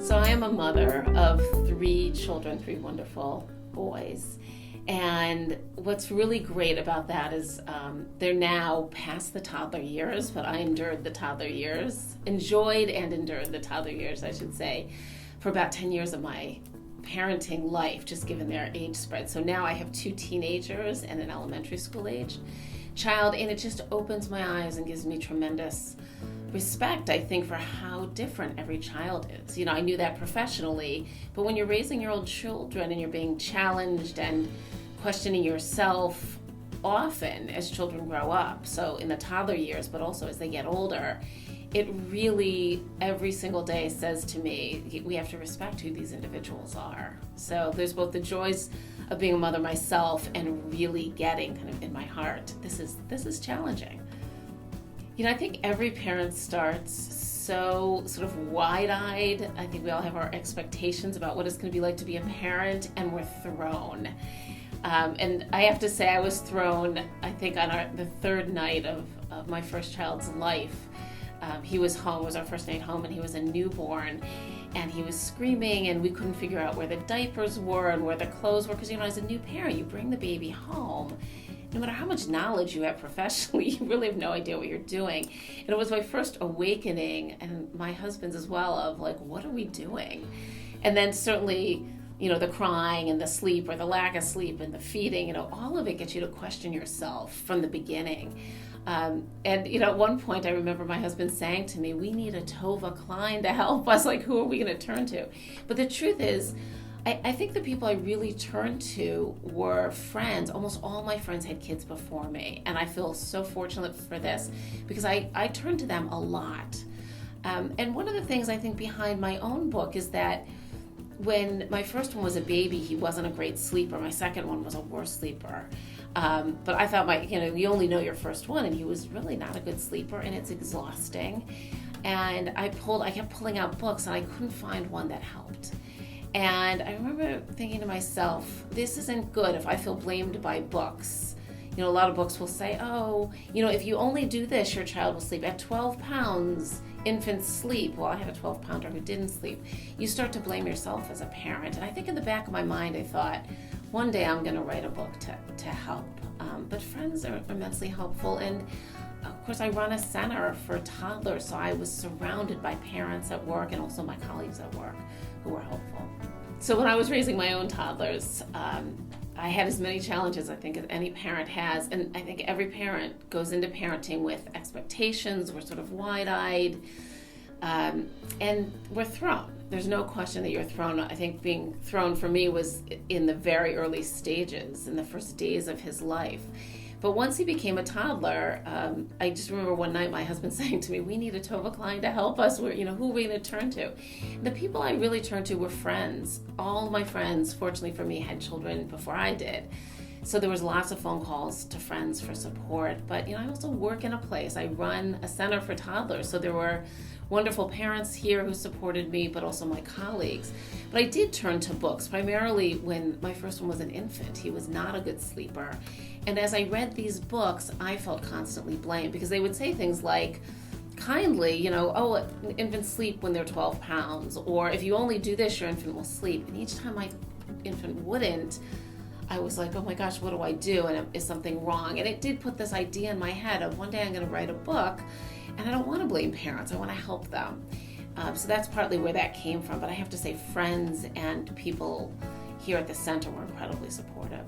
So I am a mother of three children, three wonderful boys. And what's really great about that is they're now past the toddler years, but I endured the toddler years, enjoyed and endured the toddler years, I should say, for about 10 years of my parenting life, just given their age spread. So now I have two teenagers and an elementary school age child, and it just opens my eyes and gives me tremendous respect, I think, for how different every child is. I knew that professionally, but when you're raising your own children and you're being challenged and questioning yourself often as children grow up, so in the toddler years, but also as they get older, it really, every single day says to me, we have to respect who these individuals are. So there's both the joys of being a mother myself and really getting kind of in my heart, this is challenging. I think every parent starts so sort of wide-eyed. I think we all have our expectations about what it's going to be like to be a parent, and we're thrown. And I have to say, I was thrown, I think, on the third night of my first child's life. He was home, it was our first night home, and he was a newborn, and he was screaming, and we couldn't figure out where the diapers were and where the clothes were, because, as a new parent, you bring the baby home. No matter how much knowledge you have professionally, you really have no idea what you're doing. And it was my first awakening, and my husband's as well, of like, what are we doing? And then certainly, the crying and the sleep or the lack of sleep and the feeding, all of it gets you to question yourself from the beginning. And at one point I remember my husband saying to me, we need a Tovah Klein to help us. Like, who are we going to turn to? But the truth is, I think the people I really turned to were friends. Almost all my friends had kids before me, and I feel so fortunate for this because I turned to them a lot. And one of the things I think behind my own book is that when my first one was a baby, he wasn't a great sleeper. My second one was a worse sleeper. But I thought you only know your first one, and he was really not a good sleeper, and it's exhausting. And I kept pulling out books, and I couldn't find one that helped. And I remember thinking to myself, this isn't good if I feel blamed by books. A lot of books will say, if you only do this, your child will sleep. At 12 pounds, infants sleep. Well, I had a 12-pounder who didn't sleep. You start to blame yourself as a parent. And I think in the back of my mind, I thought, one day I'm going to write a book to help. But friends are immensely helpful. And of course, I run a center for toddlers, so I was surrounded by parents at work and also my colleagues at work who were helpful. So when I was raising my own toddlers, I had as many challenges, I think, as any parent has. And I think every parent goes into parenting with expectations. We're sort of wide-eyed, and we're thrown. There's no question that you're thrown. I think being thrown for me was in the very early stages, in the first days of his life. But once he became a toddler, I just remember one night my husband saying to me, we need a Tovah Klein to help us. Who are we going to turn to? The people I really turned to were friends. All my friends, fortunately for me, had children before I did. So there was lots of phone calls to friends for support. But, I also work in a place. I run a center for toddlers. So there were wonderful parents here who supported me, but also my colleagues. But I did turn to books, primarily when my first one was an infant. He was not a good sleeper. And as I read these books, I felt constantly blamed because they would say things like, kindly, infants sleep when they're 12 pounds, or if you only do this, your infant will sleep. And each time my infant wouldn't, I was like, oh my gosh, what do I do? And is something wrong? And it did put this idea in my head of one day I'm going to write a book, and I don't want to blame parents. I want to help them. So that's partly where that came from. But I have to say, friends and people here at the center were incredibly supportive.